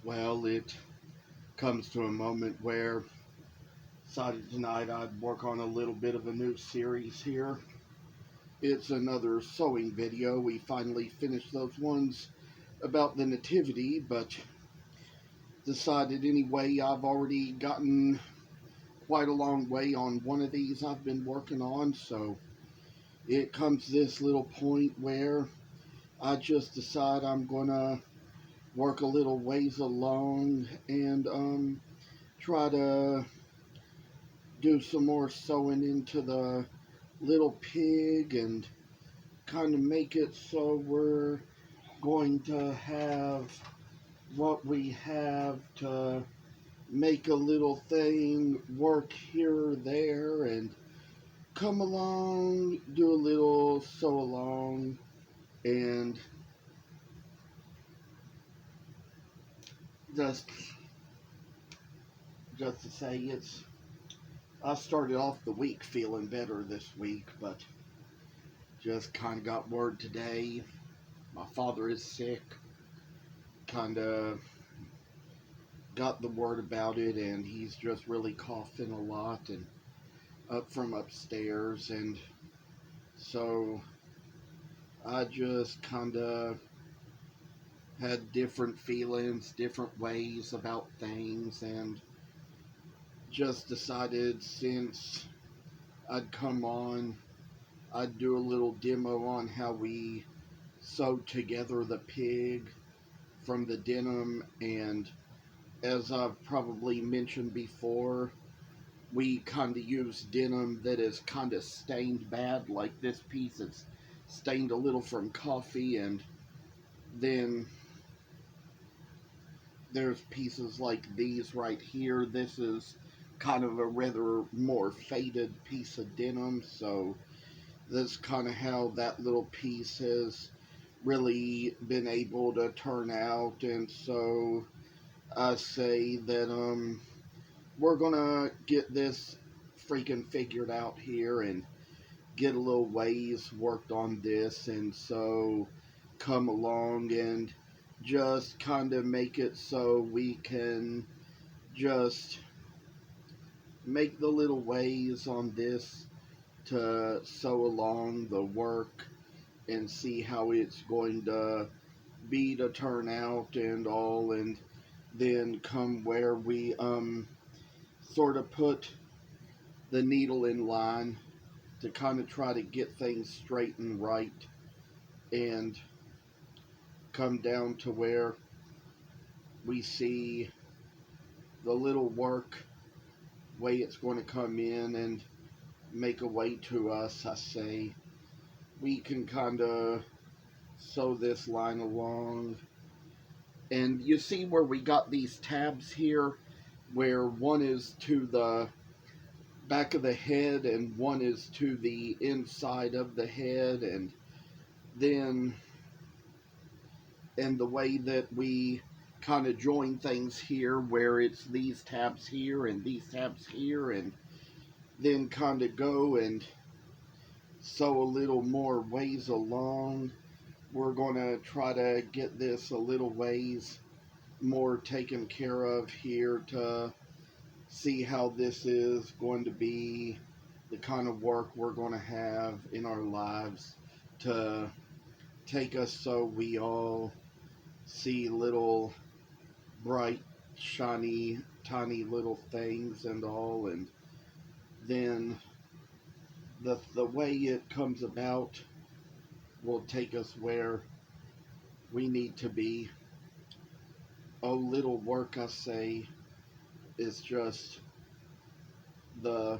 Well, it comes to a moment where decided tonight I'd work on a little bit of a new series here. It's another sewing video. We finally finished those ones about the nativity, but decided anyway I've already gotten quite a long way on one of these I've been working on, so it comes to this little point where I just decide I'm gonna work a little ways along and try to do some more sewing into the little pig and kind of make it so we're going to have what we have to make a little thing work here or there and come along, do a little sew along, and just just to say I started off the week feeling better this week, but just kind of got word today my father is sick. Kind of got the word about it, and he's just really coughing a lot and up from upstairs. And so I just kind of had different feelings, different ways about things, and just decided since I'd come on, I'd do a little demo on how we sewed together the pig from the denim. And as I've probably mentioned before, we kind of use denim that is kind of stained bad, like this piece is stained a little from coffee, and then there's pieces like these right here. This is kind of a rather more faded piece of denim, so that's kind of how that little piece has really been able to turn out. And so I say that we're gonna get this freaking figured out here and get a little ways worked on this, and so come along and just kind of make it so we can just make the little ways on this to sew along the work and see how it's going to be to turn out and all. And then come where we sort of put the needle in line to kind of try to get things straight and right, and come down to where we see the little work way it's going to come in and make a way to us. I say we can kind of sew this line along, and you see where we got these tabs here, where one is to the back of the head and one is to the inside of the head. And then and the way that we kind of join things here, where it's these tabs here and these tabs here, and then kind of go and sew a little more ways along. We're going to try to get this a little ways more taken care of here to see how this is going to be the kind of work we're going to have in our lives to take us so we all see little bright, shiny, tiny little things and all. And then the way it comes about will take us where we need to be. Oh, little work, I say, is just the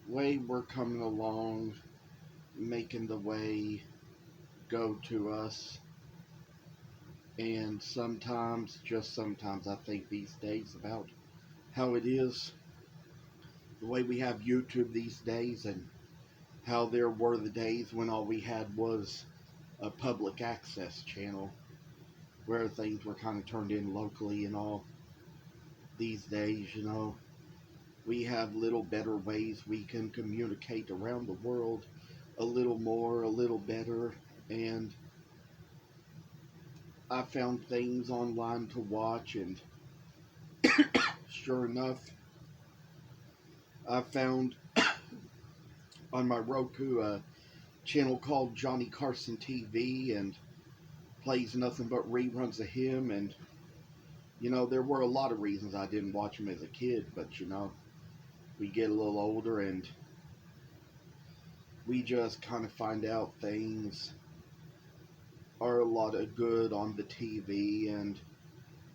way we're coming along, making the way go to us. And sometimes, just sometimes, I think these days about how it is, the way we have YouTube these days, and how there were the days when all we had was a public access channel where things were kind of turned in locally and all. These days, we have little better ways we can communicate around the world a little more, a little better. And I found things online to watch, and sure enough, I found on my Roku a channel called Johnny Carson TV, and plays nothing but reruns of him. And there were a lot of reasons I didn't watch him as a kid, but we get a little older and we just kind of find out things are a lot of good on the TV, and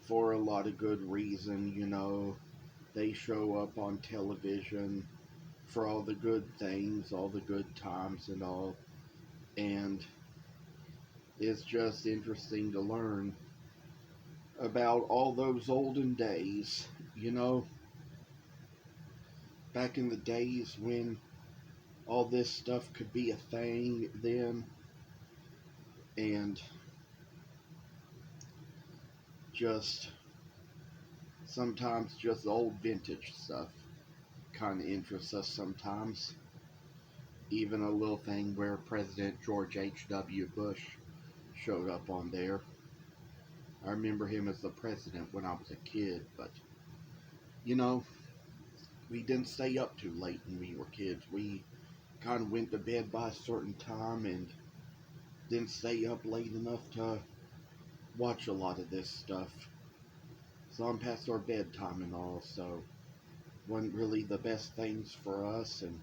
for a lot of good reason. They show up on television for all the good things, all the good times and all. And it's just interesting to learn about all those olden days, you know, back in the days when all this stuff could be a thing then, and just sometimes just old vintage stuff kind of interests us sometimes. Even a little thing where President George H.W. Bush showed up on there. I remember him as the president when I was a kid, but you know, we didn't stay up too late when we were kids. We kind of went to bed by a certain time and didn't stay up late enough to watch a lot of this stuff. So I'm past our bedtime and all, so wasn't really the best things for us. And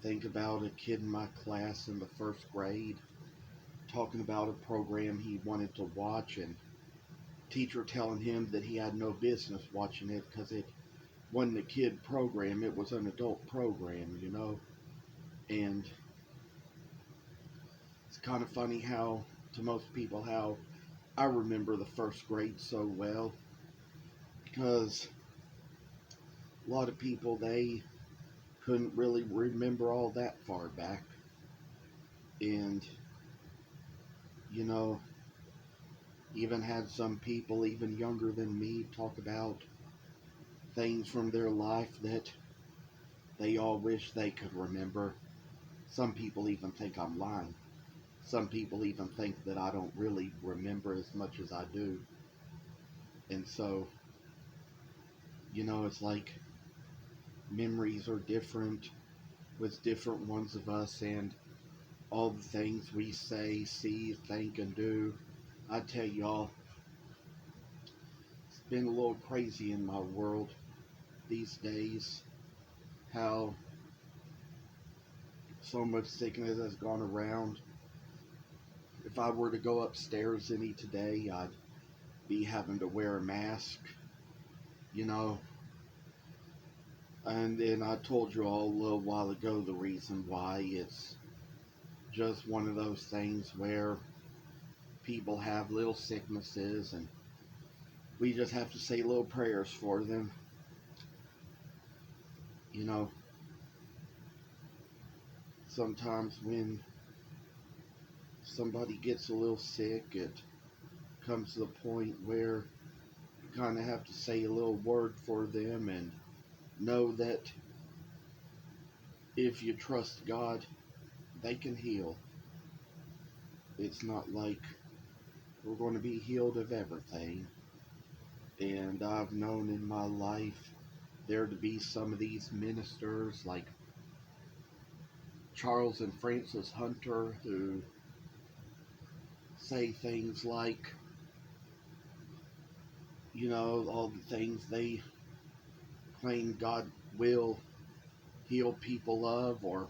think about a kid in my class in the first grade talking about a program he wanted to watch, and teacher telling him that he had no business watching it because it wasn't a kid program, it was an adult program. And it's kind of funny how, to most people, how I remember the first grade so well, because a lot of people, they couldn't really remember all that far back. And, you know, even had some people, even younger than me, talk about things from their life that they all wish they could remember. Some people even think I'm lying. Some people even think that I don't really remember as much as I do. And so, it's like memories are different with different ones of us, and all the things we say, see, think, and do. I tell y'all, it's been a little crazy in my world these days, how so much sickness has gone around. If I were to go upstairs any today, I'd be having to wear a mask, you know. And then I told you all a little while ago the reason why. It's just one of those things where people have little sicknesses, and we just have to say little prayers for them. You know, sometimes when somebody gets a little sick, it comes to the point where you kind of have to say a little word for them and know that if you trust God, they can heal. It's not like we're going to be healed of everything. And I've known in my life there to be some of these ministers like Charles and Francis Hunter who say things like, all the things they claim God will heal people of, or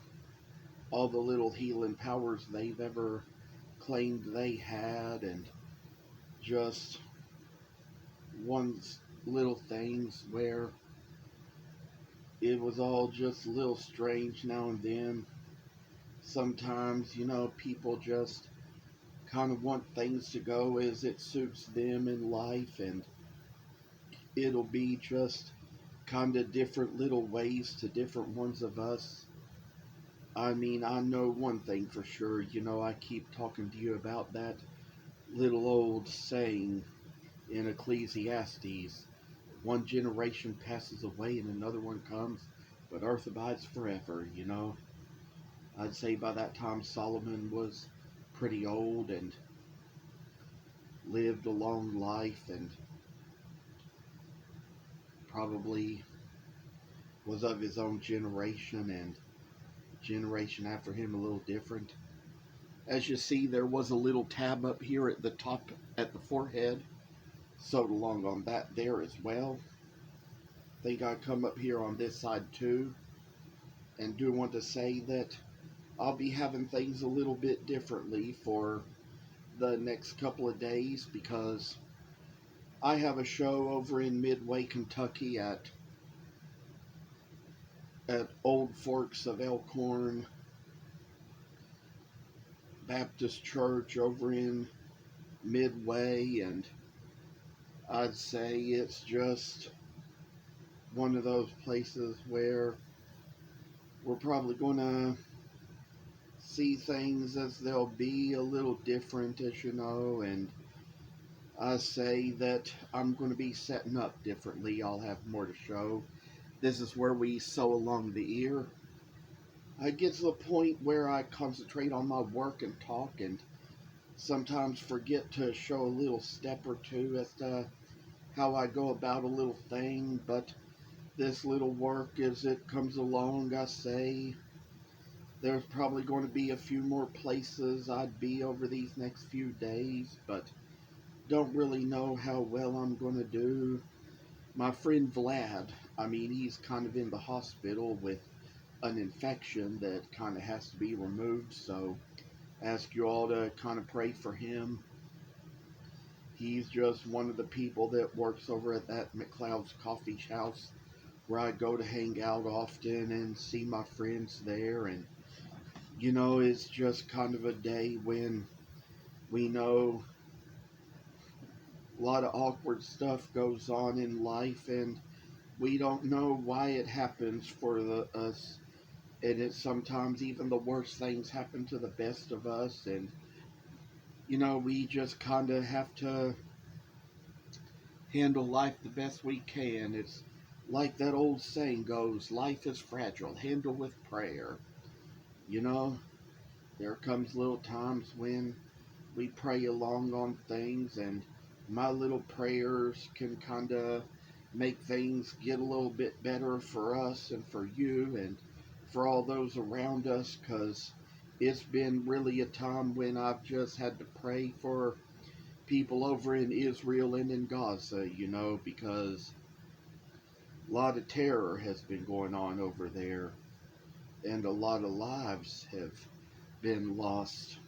all the little healing powers they've ever claimed they had, and just one little things where it was all just a little strange now and then. Sometimes, people just kind of want things to go as it suits them in life, and it'll be just kind of different little ways to different ones of us. I mean, I know one thing for sure, I keep talking to you about that little old saying in Ecclesiastes: one generation passes away and another one comes, but earth abides forever. I'd say by that time Solomon was pretty old, and lived a long life and probably was of his own generation, and generation after him a little different. As you see, there was a little tab up here at the top at the forehead, sewed along on that there as well. Think I come up here on this side too, and do want to say that I'll be having things a little bit differently for the next couple of days, because I have a show over in Midway, Kentucky at Old Forks of Elkhorn Baptist Church over in Midway, and I'd say it's just one of those places where we're probably going to see things as they'll be a little different, as you know, and I say that I'm going to be setting up differently. I'll have more to show. This is where we sew along the ear. I get to the point where I concentrate on my work and talk, and sometimes forget to show a little step or two as to how I go about a little thing, but this little work as it comes along, I say there's probably going to be a few more places I'd be over these next few days, but don't really know how well I'm going to do. My friend Vlad, he's kind of in the hospital with an infection that kind of has to be removed, so ask you all to kind of pray for him. He's just one of the people that works over at that McLeod's Coffee House where I go to hang out often and see my friends there. And, it's just kind of a day when we know a lot of awkward stuff goes on in life, and we don't know why it happens for us. And it's sometimes even the worst things happen to the best of us. And, we just kind of have to handle life the best we can. It's like that old saying goes, life is fragile, handle with prayer. You know, there comes little times when we pray along on things, and my little prayers can kind of make things get a little bit better for us and for you and for all those around us, because it's been really a time when I've just had to pray for people over in Israel and in Gaza, because a lot of terror has been going on over there, and a lot of lives have been lost.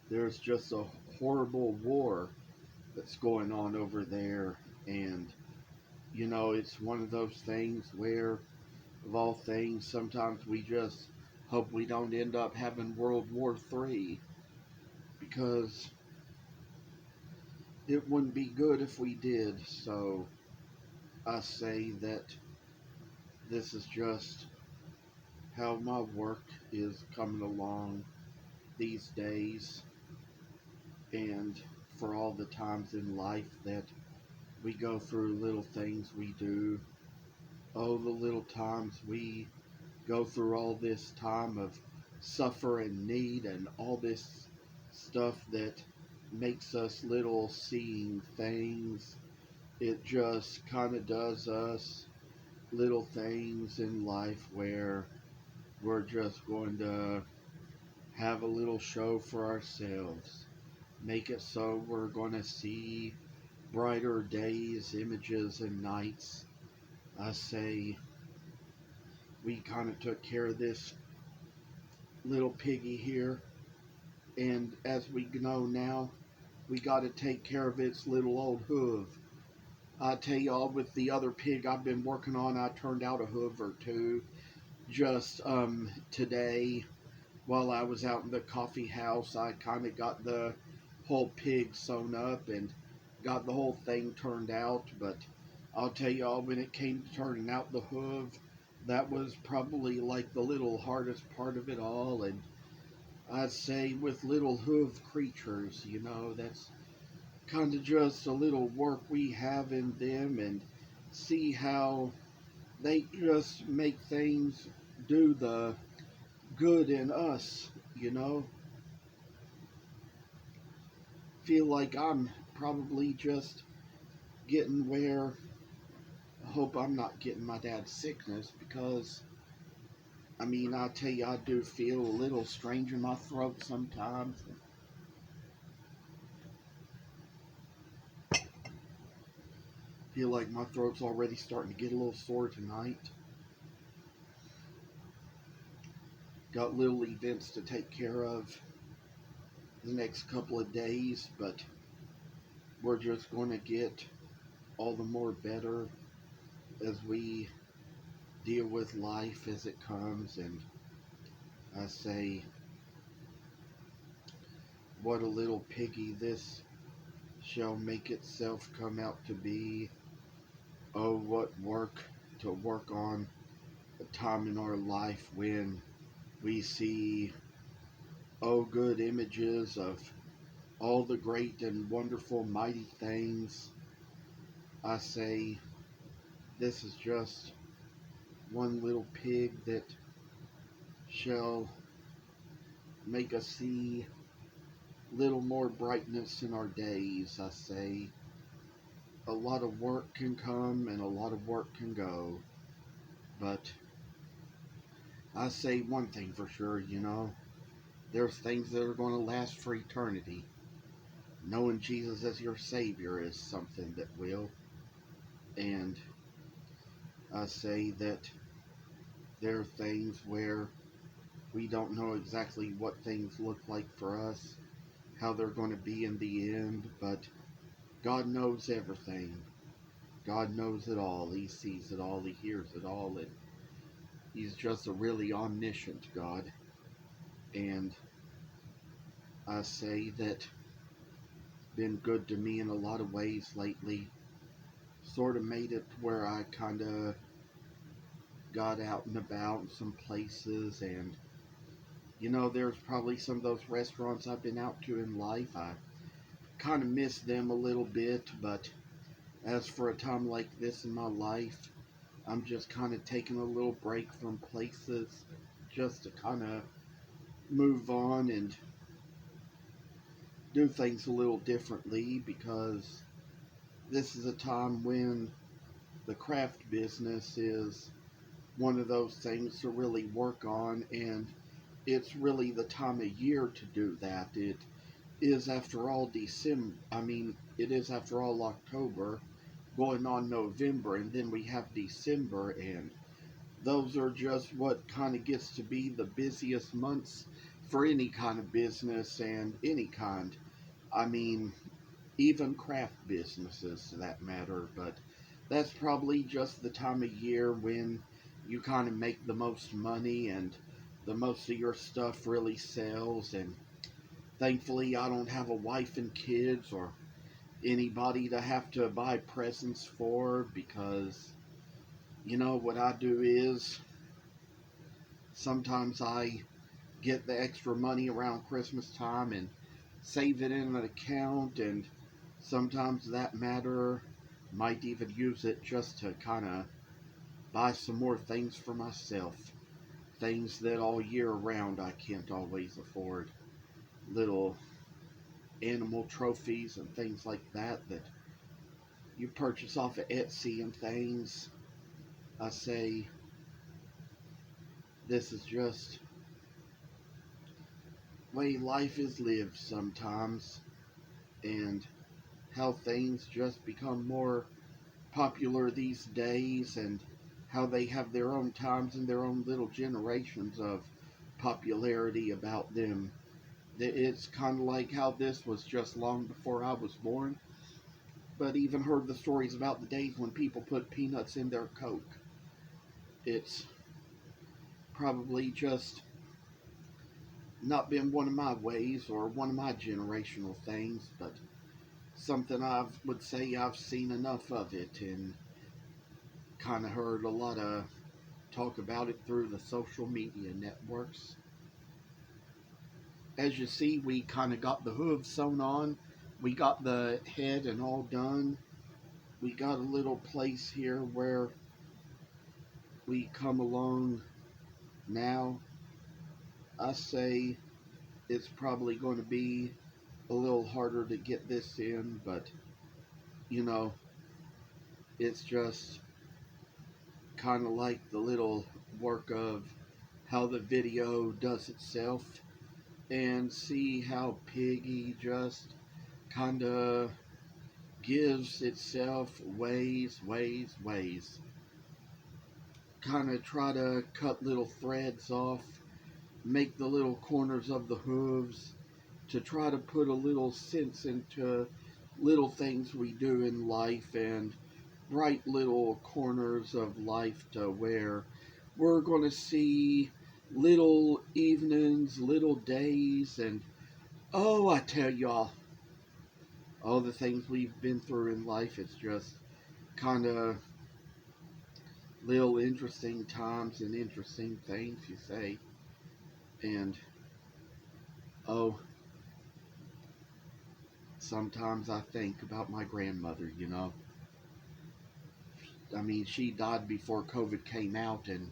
There's just a horrible war that's going on over there, and it's one of those things where, of all things, sometimes we just hope we don't end up having World War III, because it wouldn't be good if we did. So I say that this is just how my work is coming along these days, and for all the times in life that we go through little things we do. Oh, the little times we go through all this time of suffer and need and all this stuff that makes us little seeing things. It just kind of does us little things in life where we're just going to have a little show for ourselves. Make it so we're going to see brighter days, images, and nights. I say we kind of took care of this little piggy here, and as we know now, we got to take care of its little old hoof. I tell y'all, with the other pig I've been working on, I turned out a hoof or two just today while I was out in the coffee house. I kind of got the whole pig sewn up and got the whole thing turned out, but I'll tell y'all, when it came to turning out the hoof, that was probably like the little hardest part of it all. And I'd say with little hoof creatures, that's kind of just a little work we have in them, and see how they just make things do the good in us. feel like I'm probably just getting where I hope I'm not getting my dad's sickness because, I mean, I tell you, I do feel a little strange in my throat sometimes. Feel like my throat's already starting to get a little sore tonight. Got little events to take care of the next couple of days, but we're just going to get all the more better as we deal with life as it comes. And I say, what a little piggy this shall make itself come out to be. Oh, what work to work on a time in our life when we see, oh, good images of all the great and wonderful mighty things. I say, this is just one little pig that shall make us see little more brightness in our days. I say, a lot of work can come and a lot of work can go, but I say one thing for sure, there's things that are going to last for eternity. Knowing Jesus as your Savior is something that will, and I say that there are things where we don't know exactly what things look like for us, how they're going to be in the end, but God knows everything. God knows it all. He sees it all. He hears it all. And He's just a really omniscient God. And I say that been good to me in a lot of ways lately. Sort of made it to where I kind of got out and about in some places. And, there's probably some of those restaurants I've been out to in life. I kind of miss them a little bit. But as for a time like this in my life, I'm just kind of taking a little break from places just to kind of move on and do things a little differently because this is a time when the craft business is one of those things to really work on, and it's really the time of year to do that. It is after all it is after all October going on November, and then we have December, and those are just what kind of gets to be the busiest months for any kind of business and any kind. I mean, even craft businesses to that matter, but that's probably just the time of year when you kind of make the most money and the most of your stuff really sells. And thankfully, I don't have a wife and kids or anybody to have to buy presents for because, what I do is sometimes I get the extra money around Christmas time and save it in an account, and sometimes that matter might even use it just to kind of buy some more things for myself. Things that all year round I can't always afford. Little animal trophies and things like that you purchase off of Etsy and things. I say, this is just the way life is lived sometimes, and how things just become more popular these days, and how they have their own times and their own little generations of popularity about them. It's kind of like how this was just long before I was born, but even heard the stories about the days when people put peanuts in their Coke. It's probably just not been one of my ways or one of my generational things, but something I would say I've seen enough of it and kind of heard a lot of talk about it through the social media networks. As you see, we kind of got the hooves sewn on. We got the head and all done. We got a little place here where we come along now. I say it's probably going to be a little harder to get this in, but you know, it's just kind of like the little work of how the video does itself, and see how Piggy just kind of gives itself ways. Kind of try to cut little threads off, make the little corners of the hooves to try to put a little sense into little things we do in life and bright little corners of life to where we're going to see little evenings, little days, and oh, I tell y'all, all the things we've been through in life, it's just kind of little interesting times and interesting things you say. And oh, sometimes I think about my grandmother, you know. I mean, she died before COVID came out, and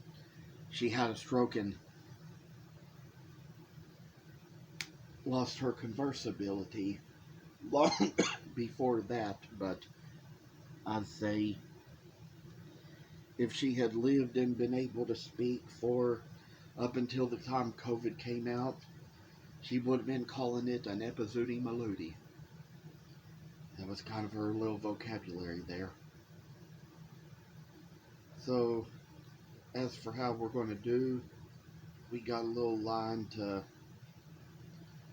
she had a stroke and lost her conversibility long before that. But I'd say if she had lived and been able to speak for up until the time COVID came out, she would have been calling it an epizooty malooty. That was kind of her little vocabulary there. So, as for how we're going to do, we got a little line to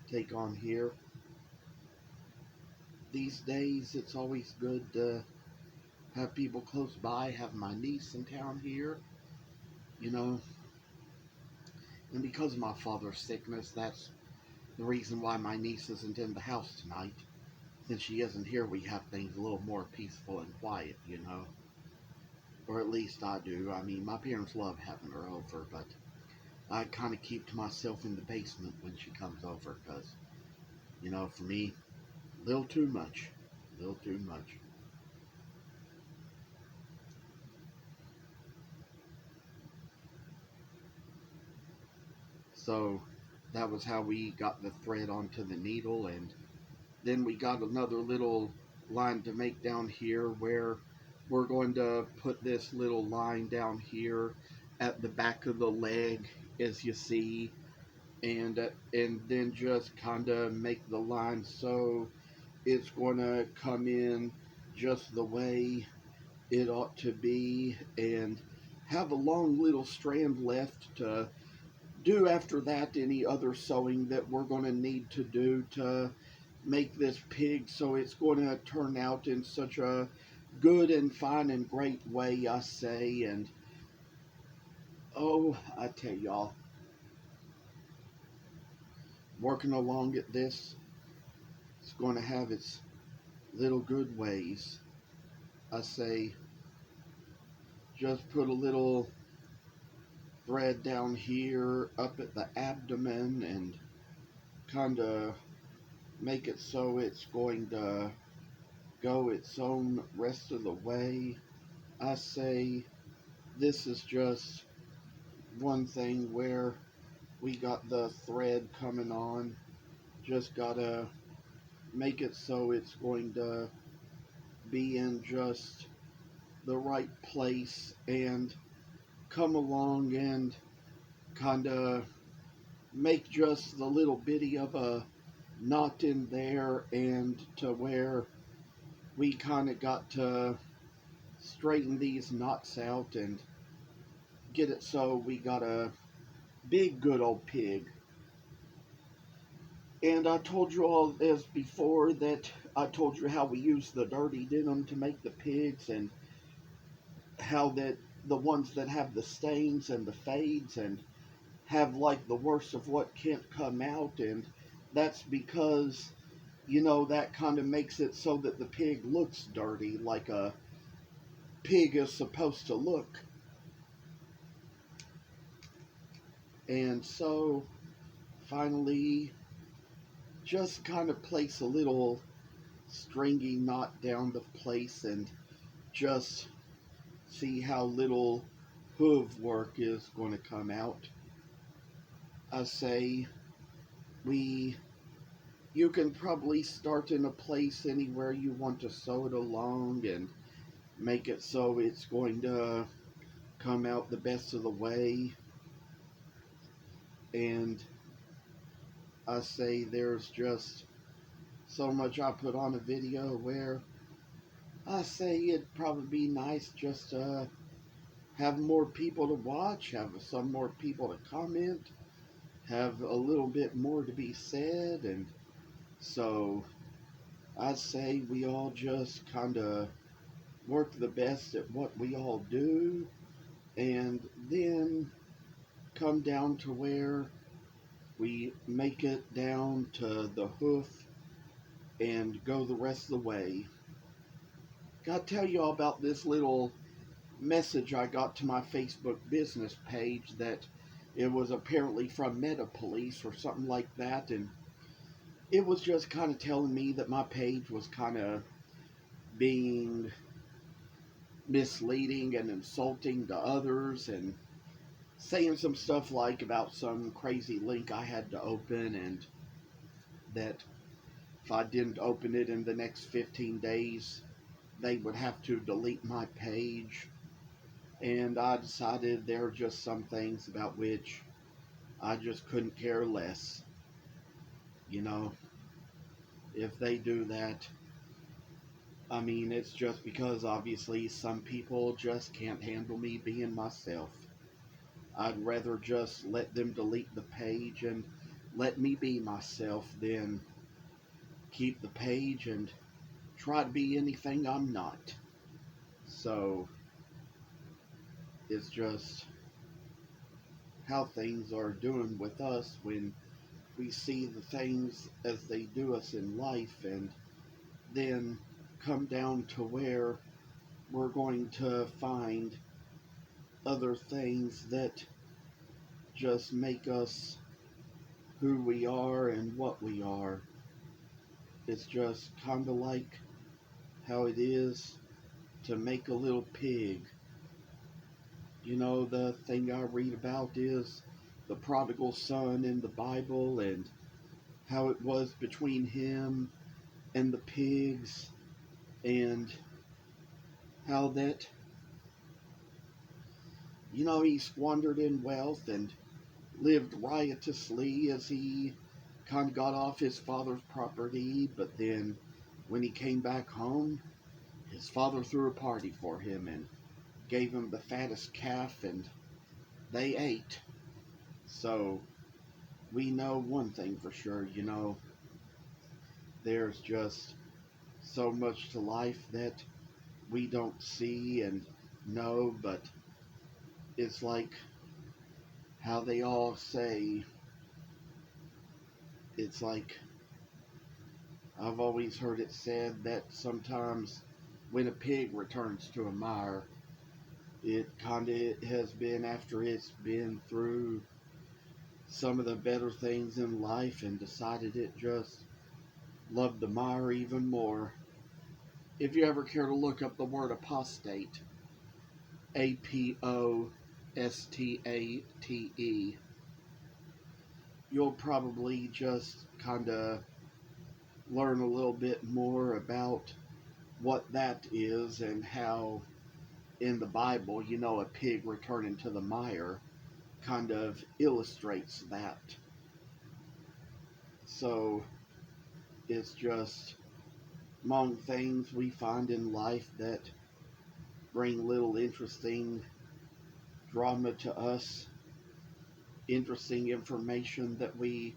take on here. These days, it's always good to have people close by, have my niece in town here, you know. And because of my father's sickness, that's the reason why my niece isn't in the house tonight. Since she isn't here, we have things a little more peaceful and quiet, you know. Or at least I do. I mean, my parents love having her over, but I kind of keep to myself in the basement when she comes over, because, you know, for me, a little too much. A little too much. So, that was how we got the thread onto the needle, and then we got another little line to make down here where we're going to put this little line down here at the back of the leg, as you see, and then just kind of make the line so it's going to come in just the way it ought to be, and have a long little strand left to do after that any other sewing that we're going to need to do to make this pig so it's going to turn out in such a good and fine and great way, I say. And oh, I tell y'all, working along at this, it's going to have its little good ways. I say, just put a little thread down here up at the abdomen and kind of make it so it's going to go its own rest of the way. I say, this is just one thing where we got the thread coming on. Just gotta make it so it's going to be in just the right place and come along and kind of make just the little bitty of a knot in there, and to where we kind of got to straighten these knots out and get it so we got a big good old pig. And I told you all as before that I told you how we use the dirty denim to make the pigs, and how that the ones that have the stains and the fades and have like the worst of what can't come out, and that's because, you know, that kind of makes it so that the pig looks dirty like a pig is supposed to look. And so finally just kind of place a little stringy knot down the place and just see how little hoof work is going to come out. I say we you can probably start in a place anywhere you want to sew it along and make it so it's going to come out the best of the way. And I say there's just so much I put on a video where I say it'd probably be nice just to have more people to watch, have some more people to comment, have a little bit more to be said. And so I say we all just kind of work the best at what we all do, and then come down to where we make it down to the hoof and go the rest of the way. Gotta tell you all about this little message I got to my Facebook business page that it was apparently from Meta Police or something like that, and it was just kind of telling me that my page was kind of being misleading and insulting to others, and saying some stuff like about some crazy link I had to open, and that if I didn't open it in the next 15 days, they would have to delete my page. And I decided there are just some things about which I just couldn't care less. You know, if they do that, I mean, it's just because obviously some people just can't handle me being myself. I'd rather just let them delete the page and let me be myself than keep the page and try to be anything I'm not. So it's just how things are doing with us when we see the things as they do us in life, and then come down to where we're going to find other things that just make us who we are and what we are. It's just kind of like how it is to make a little pig. You know, the thing I read about is the prodigal son in the Bible, and how it was between him and the pigs, and how that, you know, he squandered in wealth and lived riotously as he kind of got off his father's property. But then when he came back home, his father threw a party for him and gave him the fattest calf, and they ate. So we know one thing for sure, you know, there's just so much to life that we don't see and know, but it's like how they all say, it's like I've always heard it said that sometimes when a pig returns to a mire, it kind of has been after it's been through some of the better things in life and decided it just loved the mire even more. If you ever care to look up the word apostate, Apostate, you'll probably just kind of learn a little bit more about what that is, and how in the Bible, you know, a pig returning to the mire kind of illustrates that. So it's just among things we find in life that bring little interesting drama to us, interesting information that we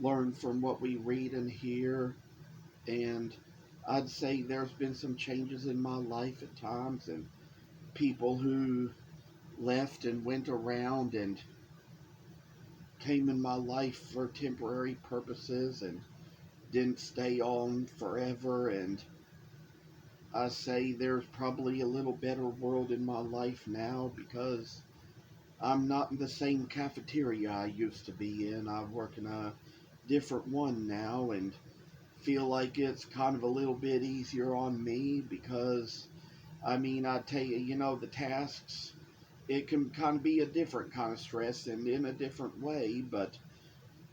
learn from what we read and hear. And I'd say there's been some changes in my life at times, and people who left and went around and came in my life for temporary purposes and didn't stay on forever. And I say there's probably a little better world in my life now because I'm not in the same cafeteria I used to be in. I work in a different one now, and feel like it's kind of a little bit easier on me because, I mean, I tell you, you know, the tasks, it can kind of be a different kind of stress and in a different way, but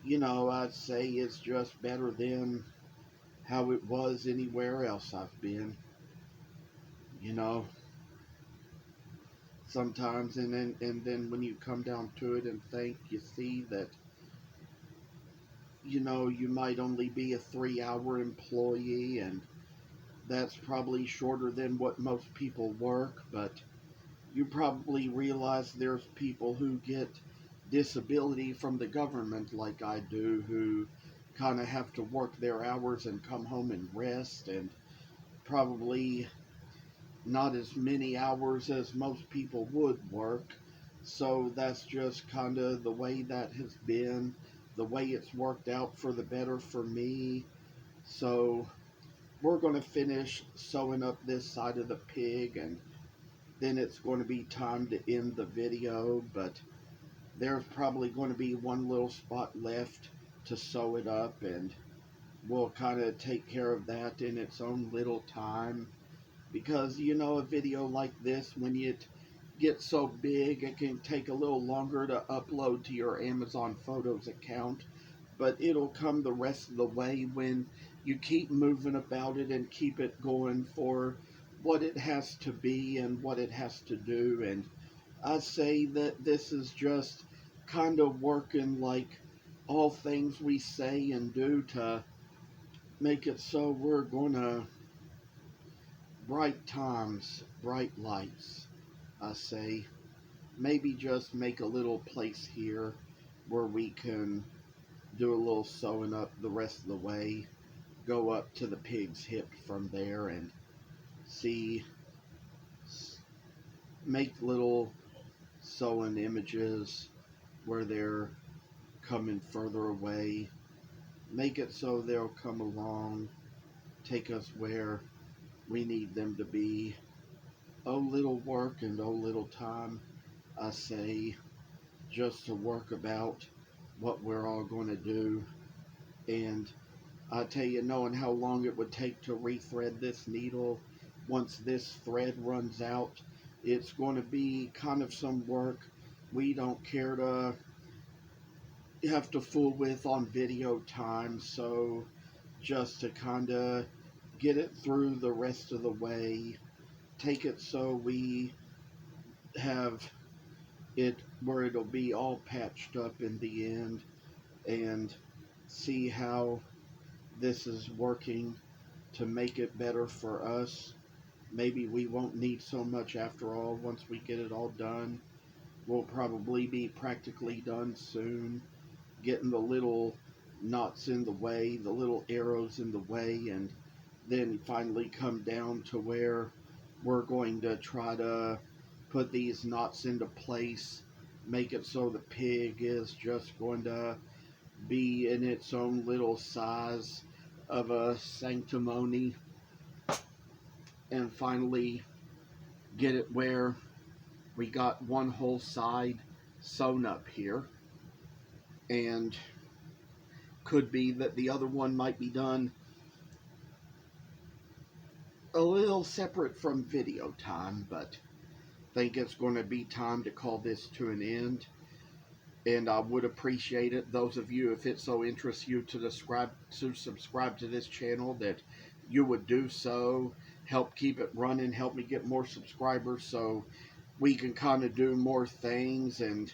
I'd say it's just better than how it was anywhere else I've been. You know, sometimes, and then when you come down to it and think, you see that you might only be a 3-hour employee, and that's probably shorter than what most people work, but you probably realize there's people who get disability from the government like I do, who kind of have to work their hours and come home and rest, and probably not as many hours as most people would work. So that's just kind of the way that has been, the way it's worked out for the better for me. So we're going to finish sewing up this side of the pig, and then it's going to be time to end the video. But there's probably going to be one little spot left to sew it up, and we'll kind of take care of that in its own little time. Because a video like this, when it gets so big, it can take a little longer to upload to your Amazon Photos account, but it'll come the rest of the way when you keep moving about it and keep it going for what it has to be and what it has to do. And I say that this is just kind of working like all things we say and do to make it so we're gonna bright times, bright lights. I say maybe just make a little place here where we can do a little sewing up the rest of the way, go up to the pig's hip from there, and see, make little sewing images where they're coming further away, make it so they'll come along, take us where we need them to be. Oh, little work and oh, little time, I say, just to work about what we're all going to do. And I tell you, knowing how long it would take to rethread this needle, once this thread runs out, it's going to be kind of some work we don't care to have to fool with on video time. So just to kind of get it through the rest of the way, take it so we have it where it'll be all patched up in the end, and see how this is working to make it better for us. Maybe we won't need so much after all once we get it all done. We'll probably be practically done soon, getting the little knots in the way, the little arrows in the way, and then finally come down to where we're going to try to put these knots into place, make it so the pig is just going to be in its own little size of a sanctimony, and finally get it where we got one whole side sewn up here, and could be that the other one might be done a little separate from video time, but think it's going to be time to call this to an end. And I would appreciate it, those of you, if it so interests you to subscribe to this channel, that you would do so. Help keep it running, help me get more subscribers so we can kind of do more things and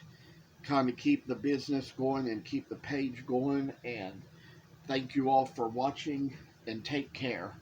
kind of keep the business going and keep the page going. And thank you all for watching, and take care.